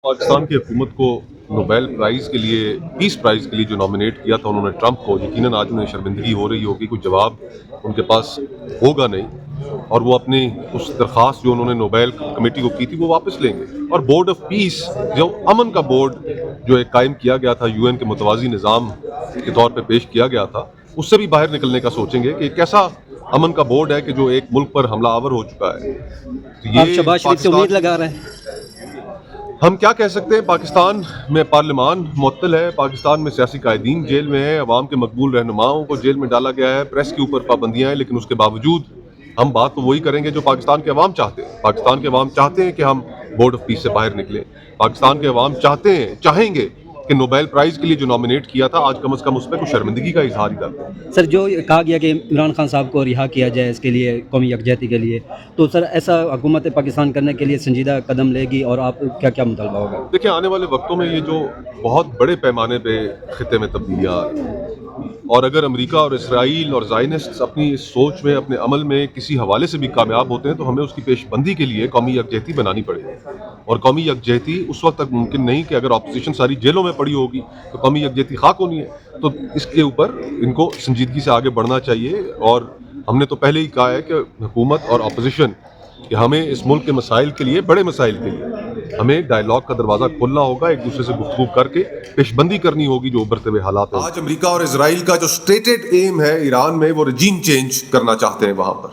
पाकिस्तान की हुकूमत को नोबेल प्राइज़ के लिए पीस प्राइज़ के लिए जो नॉमिनेट किया था उन्होंने ट्रंप को, यकीनन आज उन्हें शर्मिंदगी हो रही होगी, कोई जवाब उनके पास होगा नहीं और वो अपनी उस दरख्वास्त जो उन्होंने नोबेल कमेटी को की थी वो वापस लेंगे। और बोर्ड ऑफ पीस, जो अमन का बोर्ड जो एक कायम किया गया था, यूएन के मुतवाज़ी निज़ाम के तौर पर पेश किया गया था, उससे भी बाहर निकलने का सोचेंगे कि कैसा अमन का बोर्ड है कि जो एक मुल्क पर हमला आवर हो चुका है। तो आप ये शहबाज शरीफ से पाकिस्तान, उम्मीद लगा रहे हैं? हम क्या कह सकते हैं, पाकिस्तान में पार्लिमान मुअत्तल है, पाकिस्तान में सियासी कायदीन जेल में है, अवाम के मकबूल रहनुमाओं को जेल में डाला गया है, प्रेस के ऊपर पाबंदियां हैं, लेकिन उसके बावजूद हम बात तो वही करेंगे जो पाकिस्तान के अवाम चाहते हैं। पाकिस्तान के अवाम चाहते हैं कि हम बोर्ड ऑफ पीस से बाहर निकलें। पाकिस्तान के अवाम चाहेंगे कि नोबेल प्राइज़ के लिए जो नॉमिनेट किया था, आज कम से कम उस पर कुछ शर्मिंदगी का इजहार ही करते। सर, जो कहा गया कि इमरान खान साहब को रिहा किया जाए इसके लिए, कौमी यकजहती के लिए, तो सर ऐसा हुकूमत पाकिस्तान करने के लिए संजीदा कदम लेगी और आप क्या क्या मुतालबा होगा? देखिए, आने वाले वक्तों में ये जो बहुत बड़े पैमाने पे खिते में तब्दीलियाँ आ रही हैं, और अगर अमेरिका और इसराइल और ज़ायनिस्ट्स अपनी इस सोच में, अपने अमल में किसी हवाले से भी कामयाब होते हैं तो हमें उसकी पेशबंदी के लिए कौमी यकजहती बनानी पड़ेगी। और कौमी यकजहती उस वक्त तक मुमकिन नहीं कि अगर अपोजिशन सारी जेलों में पड़ी होगी तो कौमी यकजहती खाक होनी है। तो इसके ऊपर इनको संजीदगी से आगे बढ़ना चाहिए। और हमने तो पहले ही कहा है कि हुकूमत और अपोजिशन कि हमें इस मुल्क के मसाइल के लिए, बड़े मसाइल के लिए, हमें डायलॉग का दरवाज़ा खोलना होगा, एक दूसरे से गुफ्तगू करके पेशबंदी करनी होगी जो उभरते हुए हालात हैं। आज अमेरिका और इसराइल का जो स्टेटेड एम है ईरान में, वो रजीम चेंज करना चाहते हैं वहां पर,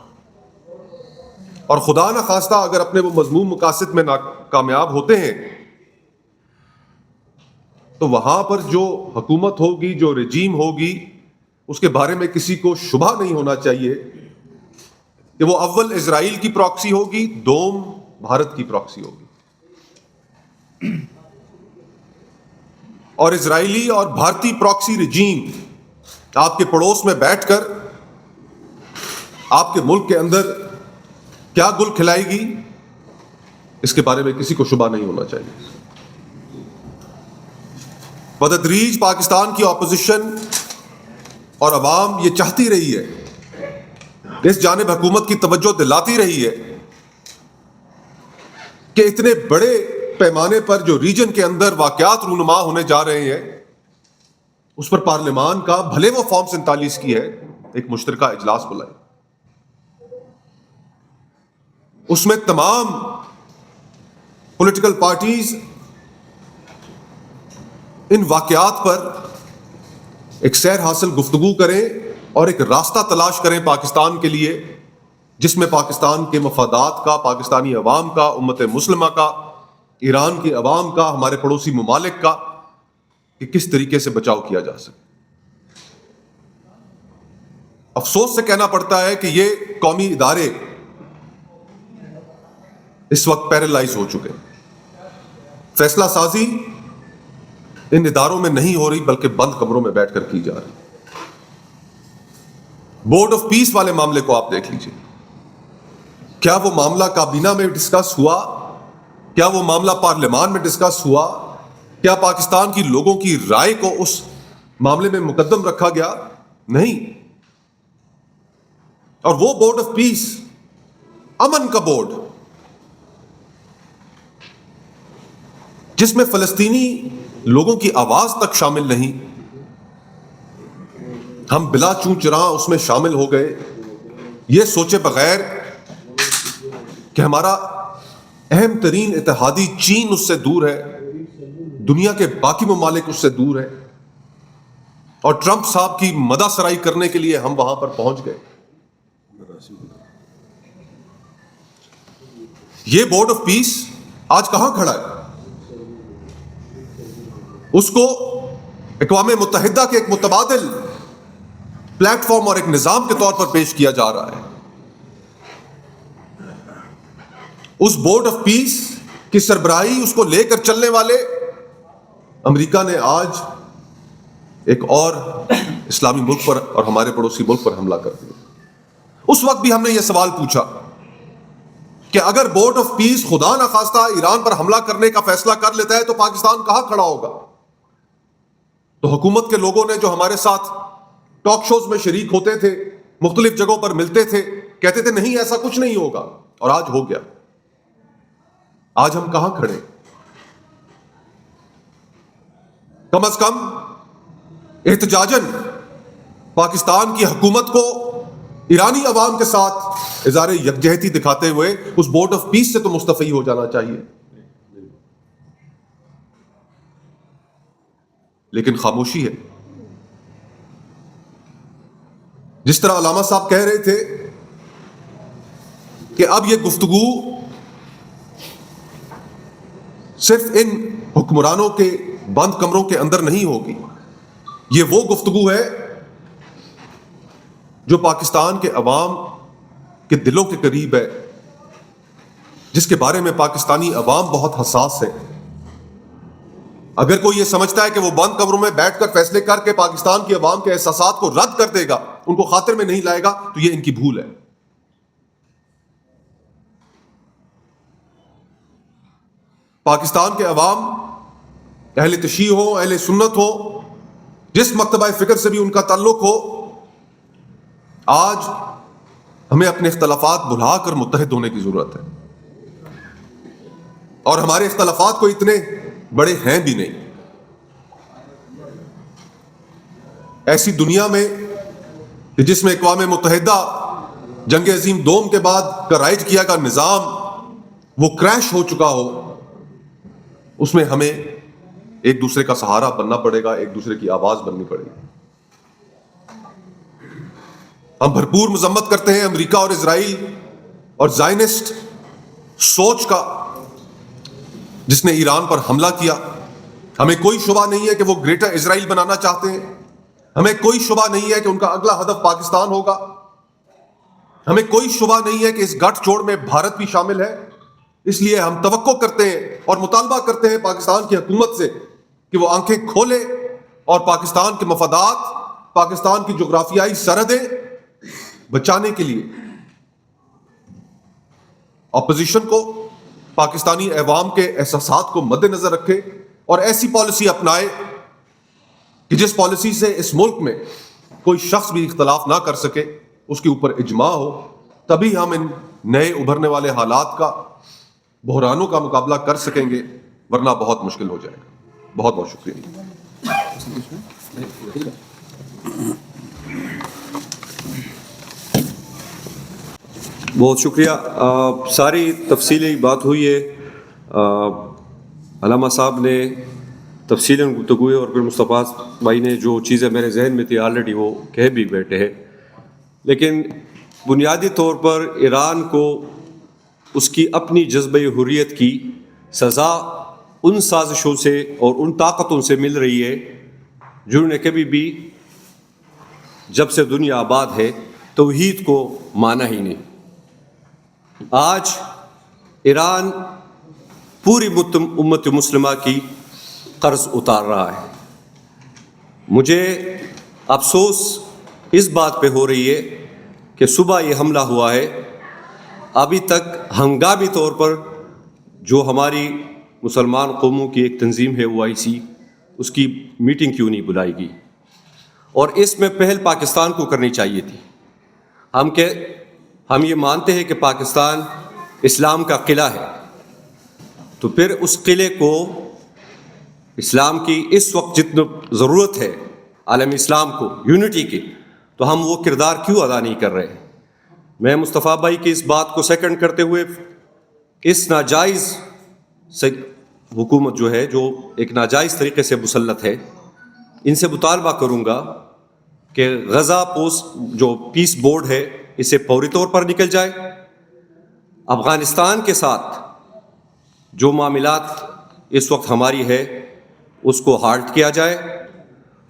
और खुदा न खास्ता अगर अपने वो मजमूम मकासद में नाकामयाब होते हैं तो वहां पर जो हुकूमत होगी, जो रजीम होगी, उसके बारे में किसी को शुबा नहीं होना चाहिए कि वो अव्वल इजराइल की प्रॉक्सी होगी, दोम भारत की प्रॉक्सी होगी। और इजरायली और भारतीय प्रॉक्सी रजीम आपके पड़ोस में बैठकर आपके मुल्क के अंदर क्या गुल खिलाएगी, इसके बारे में किसी को शुबा नहीं होना चाहिए। बतदरीज पाकिस्तान की ऑपोजिशन और अवाम ये चाहती रही है, इस जानिब हुकूमत की तवज्जो दिलाती रही है कि इतने बड़े पैमाने पर जो रीजन के अंदर वाकयात रूनुमा होने जा रहे हैं, उस पर पार्लियामान का, भले वो फॉर्म 47 की है, एक मुश्तरका इजलास बुलाए, उसमें तमाम पॉलिटिकल पार्टीज इन वाकयात पर एक सैर हासिल गुफ्तगू करें और एक रास्ता तलाश करें पाकिस्तान के लिए, जिसमें पाकिस्तान के मफादात का, पाकिस्तानी अवाम का, उम्मत मुस्लिमा का, ईरान की अवाम का, हमारे पड़ोसी ममालिक का, कि किस तरीके से बचाव किया जा सके। अफसोस से कहना पड़ता है कि ये कौमी इदारे इस वक्त पैरालाइज हो चुके हैं। फैसला साजी इन इदारों में नहीं हो रही, बल्कि बंद कमरों में बैठकर की जा रही। बोर्ड ऑफ पीस वाले मामले को आप देख लीजिए, क्या वो मामला काबीना में डिस्कस हुआ? क्या वो मामला पार्लियामान में डिस्कस हुआ? क्या पाकिस्तान की लोगों की राय को उस मामले में मुकद्दम रखा गया? नहीं। और वो बोर्ड ऑफ पीस, अमन का बोर्ड, जिसमें फलस्तीनी लोगों की आवाज तक शामिल नहीं, हम बिला चूं चुरा उसमें शामिल हो गए, ये सोचे बगैर कि हमारा अहम तरीन इत्तेहादी चीन उससे दूर है, दुनिया के बाकी ममालिक उससे दूर है, और ट्रंप साहब की मदासराई करने के लिए हम वहां पर पहुंच गए। ये बोर्ड ऑफ पीस आज कहां खड़ा है? उसको अक़वाम मुत्तहिदा के एक मुतबादिल प्लेटफॉर्म और एक निजाम के तौर पर पेश किया जा रहा है। उस बोर्ड ऑफ पीस की सरबराही, उसको लेकर चलने वाले अमेरिका ने आज एक और इस्लामी मुल्क पर और हमारे पड़ोसी मुल्क पर हमला कर दिया। उस वक्त भी हमने यह सवाल पूछा कि अगर बोर्ड ऑफ पीस खुदा न खास्ता ईरान पर हमला करने का फैसला कर लेता है तो पाकिस्तान कहां खड़ा होगा? तो हुकूमत के लोगों ने, जो हमारे साथ टॉक शोज में शरीक होते थे, मुख्तलिफ जगहों पर मिलते थे, कहते थे नहीं ऐसा कुछ नहीं होगा, और आज हो गया। आज हम कहां खड़े? कम अज कम एहतजाजन पाकिस्तान की हुकूमत को ईरानी अवाम के साथ इज़हार यकजहती दिखाते हुए उस बोर्ड ऑफ पीस से तो मुस्तफ़ी हो जाना चाहिए, लेकिन खामोशी है। जिस तरह अलामा साहब कह रहे थे कि अब यह गुफ्तगू सिर्फ इन हुक्मरानों के बंद कमरों के अंदर नहीं होगी, ये वो गुफ्तगू है जो पाकिस्तान के अवाम के दिलों के करीब है, जिसके बारे में पाकिस्तानी अवाम बहुत हसास है। अगर कोई ये समझता है कि वो बंद कमरों में बैठकर फैसले करके पाकिस्तान की अवाम के एहसासात को रद्द कर देगा, उनको खातिर में नहीं लाएगा, तो ये इनकी भूल है। पाकिस्तान के अवाम, अहले तशी हो, अहले सुन्नत हो, जिस मकतबा फिक्र से भी उनका ताल्लुक हो, आज हमें अपने इख्तलाफात भुलाकर मुत्तहिद होने की जरूरत है। और हमारे इख्तलाफात को इतने बड़े हैं भी नहीं। ऐसी दुनिया में कि जिसमें अक़वाम मुत्तहिदा जंग अजीम दोम के बाद का राइज किया का निज़ाम वो क्रैश हो चुका हो, उसमें हमें एक दूसरे का सहारा बनना पड़ेगा, एक दूसरे की आवाज बननी पड़ेगी। हम भरपूर मजम्मत करते हैं अमेरिका और इजराइल और ज़ायनिस्ट सोच का, जिसने ईरान पर हमला किया। हमें कोई शुबा नहीं है कि वो ग्रेटर इजराइल बनाना चाहते हैं। हमें कोई शुबा नहीं है कि उनका अगला हदफ पाकिस्तान होगा। हमें कोई शुबा नहीं है कि इस गठजोड़ में भारत भी शामिल है। इसलिए हम तवक्को करते हैं और मुतालबा करते हैं पाकिस्तान की हुकूमत से कि वो आंखें खोले और पाकिस्तान के मफादात, पाकिस्तान की जोग्राफियाई सरहदें बचाने के लिए अपोजिशन को, पाकिस्तानी अवाम के एहसासात को मद्देनजर रखे और ऐसी पॉलिसी अपनाए कि जिस पॉलिसी से इस मुल्क में कोई शख्स भी इख्तलाफ ना कर सके, उसके ऊपर इजमा हो। तभी हम इन नए उभरने वाले हालात का, बहरानों का मुकाबला कर सकेंगे, वरना बहुत मुश्किल हो जाएगा। बहुत बहुत शुक्रिया। बहुत शुक्रिया। सारी तफसीली बात हुई है। अलामा साहब ने तफसीलन गुफ्तगू हुई और फिर मुस्तफ़ा भाई ने जो चीज़ें मेरे जहन में थी ऑलरेडी वो कह भी बैठे हैं। लेकिन बुनियादी तौर पर ईरान को उसकी अपनी जज्बे हुर्रियत की सज़ा उन साजिशों से और उन ताकतों से मिल रही है जिन्होंने कभी भी, जब से दुनिया आबाद है, तौहीद को माना ही नहीं। आज ईरान पूरी उम्मत मुस्लिमा की कर्ज उतार रहा है। मुझे अफसोस इस बात पे हो रही है कि सुबह ये हमला हुआ है, अभी तक हंगामी तौर पर जो हमारी मुसलमान कौमों की एक तंजीम है OIC, उसकी मीटिंग क्यों नहीं बुलाई गई? और इसमें पहल पाकिस्तान को करनी चाहिए थी। हम ये मानते हैं कि पाकिस्तान इस्लाम का किला है, तो फिर उस किले को इस्लाम की इस वक्त जितनी ज़रूरत है आलम इस्लाम को यूनिटी की, तो हम वो किरदार क्यों अदा नहीं कर रहे? मैं मुस्तफ़ा भाई की इस बात को सेकंड करते हुए इस नाजायज़ से हुकूमत जो है, जो एक नाजायज़ तरीके से मुसल्लत है, इनसे मुतालबा करूँगा कि गज़ा पोस्ट जो पीस बोर्ड है इसे फौरी तौर पर निकल जाए। अफ़गानिस्तान के साथ जो मामलात इस वक्त हमारी है उसको हाल्ट किया जाए।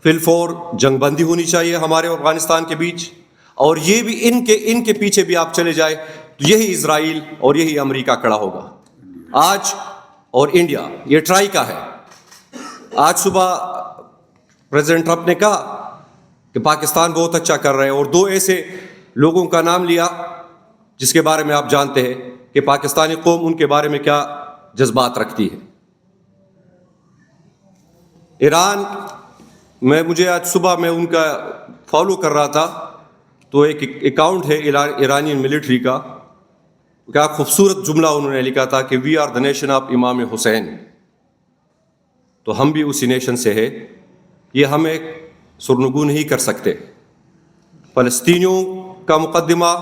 फिलफौर जंगबंदी होनी चाहिए हमारे और अफ़गानिस्तान के बीच। और ये भी इनके पीछे भी आप चले जाए तो यही इजराइल और यही अमेरिका खड़ा होगा। आज और इंडिया ये ट्राई का है। आज सुबह प्रेसिडेंट ट्रंप ने कहा कि पाकिस्तान बहुत अच्छा कर रहे हैं, और दो ऐसे लोगों का नाम लिया जिसके बारे में आप जानते हैं कि पाकिस्तानी कौम उनके बारे में क्या जज्बात रखती है। ईरान में मुझे आज सुबह मैं उनका फॉलो कर रहा था, तो एक अकाउंट है ईरानियन मिलिट्री का, क्या खूबसूरत जुमला उन्होंने लिखा था कि we are the nation of Imam Hussain. تو ہم بھی اسی نیشن سے ہے. یہ ہم ایک سرنگو نہیں کر سکتے. فلسطینیوں کا مقدمہ،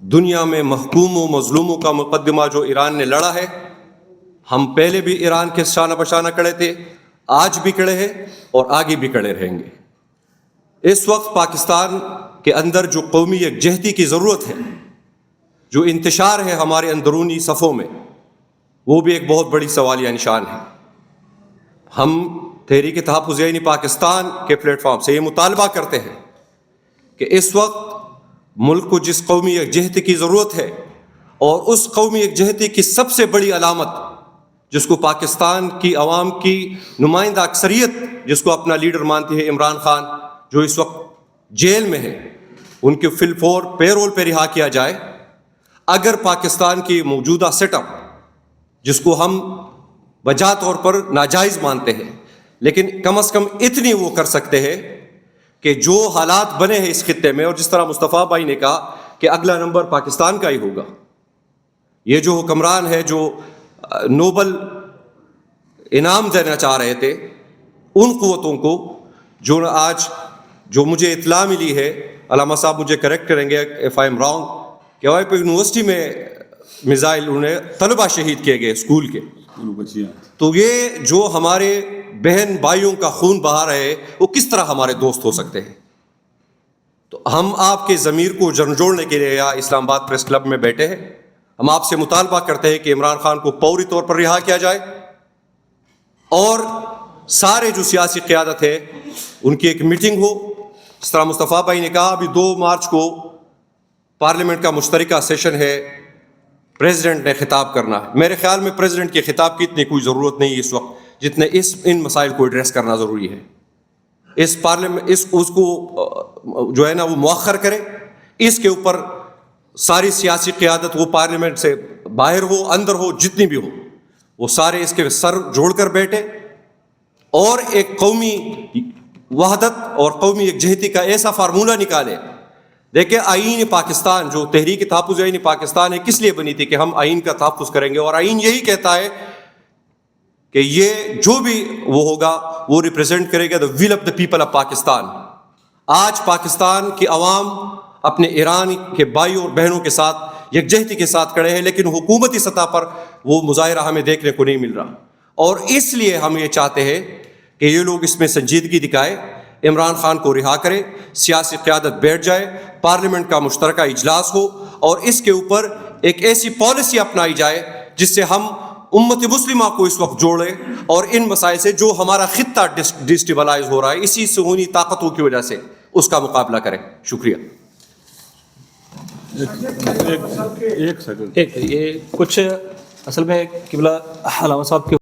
دنیا میں محکوم و مظلوموں کا مقدمہ جو ایران نے لڑا ہے، ہم پہلے بھی ایران کے شانہ بشانہ کھڑے تھے، آج بھی کھڑے ہیں اور آگے بھی کھڑے رہیں گے. اس وقت پاکستان کے اندر جو قومی یکجہتی کی ضرورت ہے، جو انتشار ہے ہمارے اندرونی صفوں میں، وہ بھی ایک بہت بڑی سوالیہ نشان ہے. ہم تحریک تحفظ یعنی پاکستان کے پلیٹ فارم سے یہ مطالبہ کرتے ہیں کہ اس وقت ملک کو جس قومی یکجہتی کی ضرورت ہے، اور اس قومی یکجہتی کی سب سے بڑی علامت جس کو پاکستان کی عوام کی نمائندہ اکثریت جس کو اپنا لیڈر مانتی ہے، عمران خان جو اس وقت جیل میں ہے، ان کے فی الفور پیرول پہ رہا کیا جائے. اگر پاکستان کی موجودہ سیٹ اپ جس کو ہم بجا طور پر ناجائز مانتے ہیں، لیکن کم از کم اتنی وہ کر سکتے ہیں کہ جو حالات بنے ہیں اس خطے میں، اور جس طرح مصطفیٰ بھائی نے کہا کہ اگلا نمبر پاکستان کا ہی ہوگا. یہ جو حکمران ہے جو نوبل انعام دینا چاہ رہے تھے ان قوتوں کو، جو مجھے اطلاع ملی ہے، علامہ صاحب مجھے کریکٹ کریں گے اف آئی ایم رانگ، کہ وہاں پہ یونیورسٹی میں میزائل انہیں طلبہ شہید کیے گئے اسکول کے. تو یہ جو ہمارے بہن بھائیوں کا خون بہا رہے وہ کس طرح ہمارے دوست ہو سکتے ہیں؟ تو ہم آپ کے ضمیر کو جھنجھوڑنے کے لیے یہاں اسلام آباد پریس کلب میں بیٹھے ہیں. ہم آپ سے مطالبہ کرتے ہیں کہ عمران خان کو فوری طور پر رہا کیا جائے، اور سارے جو سیاسی قیادت ہے ان کی ایک میٹنگ ہو. جس طرح مصطفیٰ بھائی نے کہا ابھی 2 مارچ کو پارلیمنٹ کا مشترکہ سیشن ہے، پریزیڈنٹ نے خطاب کرنا ہے. میرے خیال میں پریزیڈنٹ کے خطاب کی اتنی کوئی ضرورت نہیں اس وقت جتنے ان مسائل کو ایڈریس کرنا ضروری ہے. اس پارلیمنٹ اس کو جو ہے نا وہ مؤخر کرے. اس کے اوپر ساری سیاسی قیادت، وہ پارلیمنٹ سے باہر ہو اندر ہو جتنی بھی ہو، وہ سارے اس کے سر جوڑ کر بیٹھے اور ایک قومی وحدت اور قومی یکجہتی کا ایسا فارمولہ نکالے. دیکھیں آئین پاکستان جو تحریک تحفظ آئین پاکستان ہے کس لیے بنی تھی کہ ہم آئین کا تحفظ کریں گے، اور آئین یہی کہتا ہے کہ یہ جو بھی وہ ہوگا وہ ریپرزینٹ کرے گا the will of the people of Pakistan. آج پاکستان کی عوام اپنے ایران کے بھائیوں اور بہنوں کے ساتھ یکجہتی کے ساتھ کھڑے ہیں، لیکن حکومتی سطح پر وہ مظاہرہ ہمیں دیکھنے کو نہیں مل رہا. اور اس لیے ہم یہ چاہتے ہیں کہ یہ لوگ اس میں سنجیدگی دکھائے، عمران خان کو رہا کرے، سیاسی قیادت بیٹھ جائے، پارلیمنٹ کا مشترکہ اجلاس ہو، اور اس کے اوپر ایک ایسی پالیسی اپنائی جائے جس سے ہم امت مسلمہ کو اس وقت جوڑے اور ان مسائل سے جو ہمارا خطہ ڈسٹیبلائز ہو رہا ہے اسی صہیونی طاقتوں کی وجہ سے اس کا مقابلہ کریں. شکریہ. ایک سیکنڈ، یہ کچھ اصل میں قبلہ علامہ صاحب کے